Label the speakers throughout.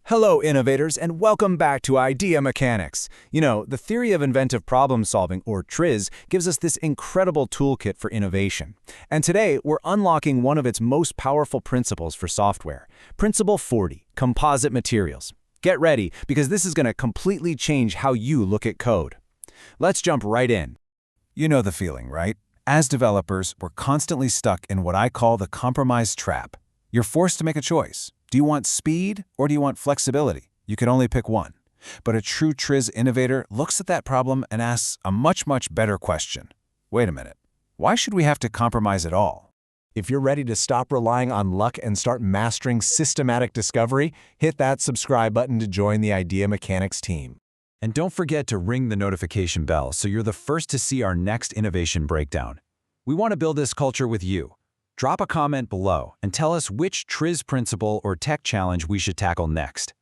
Speaker 1: Hello, innovators, and welcome back to Idea Mechanics. You know, the theory of inventive problem solving, or TRIZ, gives us this incredible toolkit for innovation. And today, we're unlocking one of its most powerful principles for software, Principle 40, Composite Materials. Get ready, because this is going to completely change how you look at code. Let's jump right in. You know the feeling, right? As developers, we're constantly stuck in what I call the compromise trap. You're forced to make a choice. Do you want speed or do you want flexibility? You can only pick one. But a true TRIZ innovator looks at that problem and asks a much better question. Wait a minute. Why should we have to compromise at all?
Speaker 2: If you're ready to stop relying on luck and start mastering systematic discovery, hit that subscribe button to join the Idea Mechanics team.
Speaker 1: And don't forget to ring the notification bell so you're the first to see our next innovation breakdown. We want to build this culture with you. Drop a comment below and tell us which TRIZ principle or tech challenge we should tackle next.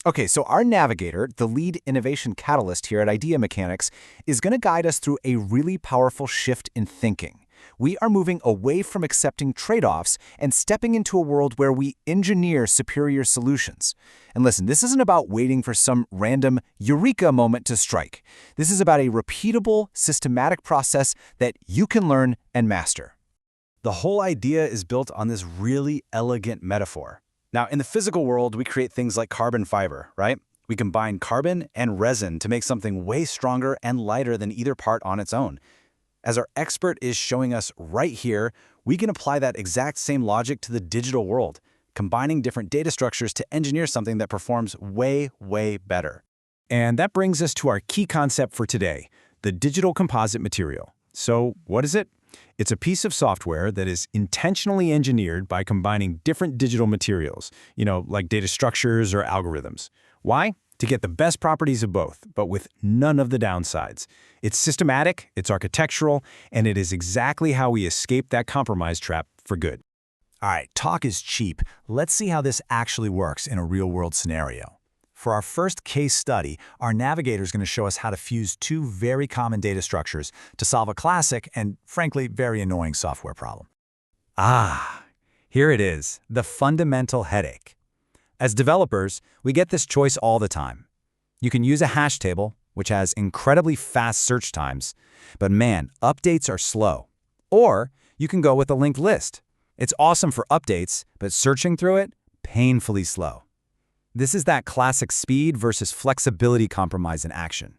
Speaker 2: Okay, so our navigator, the lead innovation catalyst here at Idea Mechanics, is going to guide us through a really powerful shift in thinking. We are moving away from accepting trade-offs and stepping into a world where we engineer superior solutions. And listen, this isn't about waiting for some random eureka moment to strike. This is about a repeatable, systematic process that you can learn and master.
Speaker 1: The whole idea is built on this really elegant metaphor. Now, in the physical world, we create things like carbon fiber, right? We combine carbon and resin to make something way stronger and lighter than either part on its own. As our expert is showing us right here, we can apply that exact same logic to the digital world, combining different data structures to engineer something that performs way better. And that brings us to our key concept for today, the digital composite material. So what is it? It's a piece of software that is intentionally engineered by combining different digital materials, like data structures or algorithms. Why? To get the best properties of both, but with none of the downsides. It's systematic, it's architectural, and it is exactly how we escape that compromise trap for good.
Speaker 2: All right, talk is cheap. Let's see how this actually works in a real-world scenario. For our first case study, our navigator is going to show us how to fuse two very common data structures to solve a classic and, frankly, very annoying software problem.
Speaker 1: Here it is, the fundamental headache. As developers, we get this choice all the time. You can use a hash table, which has incredibly fast search times, but man, updates are slow. Or you can go with a linked list. It's awesome for updates, but searching through it, painfully slow. This is that classic speed versus flexibility compromise in action.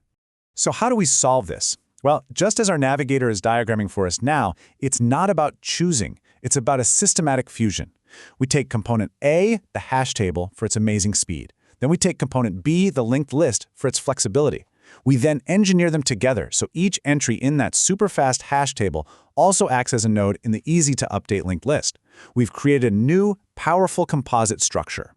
Speaker 2: So how do we solve this? Well, just as our navigator is diagramming for us now, it's not about choosing. It's about a systematic fusion. We take component A, the hash table, for its amazing speed. Then we take component B, the linked list, for its flexibility. We then engineer them together, so each entry in that super fast hash table also acts as a node in the easy-to-update linked list. We've created a new, powerful composite structure.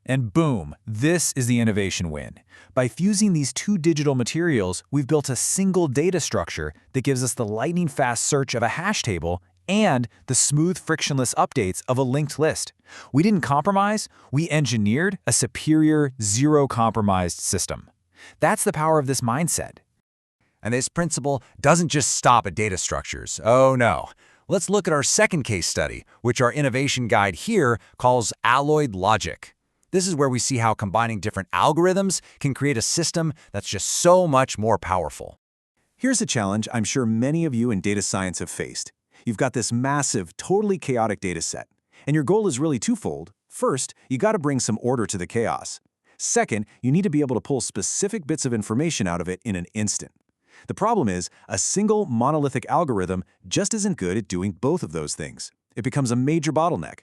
Speaker 1: And boom, this is the innovation win. By fusing these two digital materials, we've built a single data structure that gives us the lightning-fast search of a hash table and the smooth, frictionless updates of a linked list. We didn't compromise, we engineered a superior, zero-compromised system. That's the power of this mindset. And this principle doesn't just stop at data structures. Oh no. Let's look at our second case study, which our innovation guide here calls alloyed logic. This is where we see how combining different algorithms can create a system that's just so much more powerful.
Speaker 2: Here's a challenge I'm sure many of you in data science have faced. You've got this massive, totally chaotic data set, and your goal is really twofold. First, you got to bring some order to the chaos. Second, you need to be able to pull specific bits of information out of it in an instant. The problem is, a single monolithic algorithm just isn't good at doing both of those things. It becomes a major bottleneck.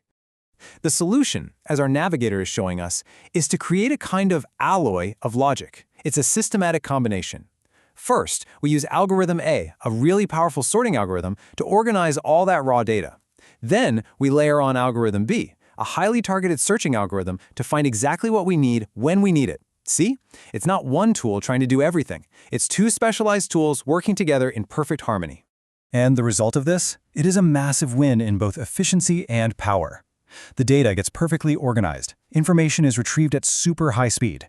Speaker 2: The solution, as our navigator is showing us, is to create a kind of alloy of logic. It's a systematic combination. First, we use algorithm A, a really powerful sorting algorithm, to organize all that raw data. Then, we layer on algorithm B, a highly targeted searching algorithm to find exactly what we need when we need it. See? It's not one tool trying to do everything. It's two specialized tools working together in perfect harmony. And the result of this? It is a massive win in both efficiency and power. The data gets perfectly organized. Information is retrieved at super high speed.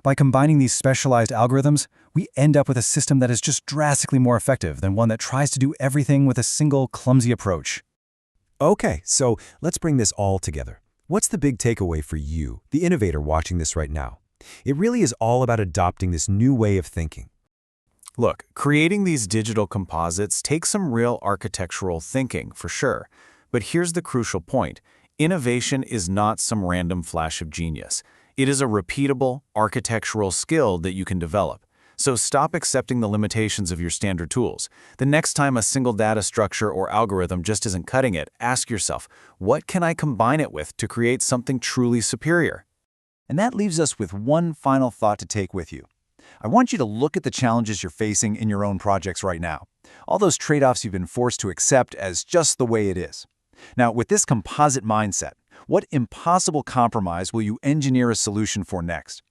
Speaker 2: By combining these specialized algorithms, we end up with a system that is just drastically more effective than one that tries to do everything with a single clumsy approach. Okay, so let's bring this all together.
Speaker 3: What's the big takeaway for you, the innovator watching this right now? It really is all about adopting this new way of thinking.
Speaker 1: Look, creating these digital composites takes some real architectural thinking, for sure. But here's the crucial point. Innovation is not some random flash of genius. It is a repeatable, architectural skill that you can develop. So stop accepting the limitations of your standard tools. The next time a single data structure or algorithm just isn't cutting it, ask yourself, what can I combine it with to create something truly superior?
Speaker 2: And that leaves us with one final thought to take with you. I want you to look at the challenges you're facing in your own projects right now. All those trade-offs you've been forced to accept as just the way it is. Now, with this composite mindset, what impossible compromise will you engineer a solution for next?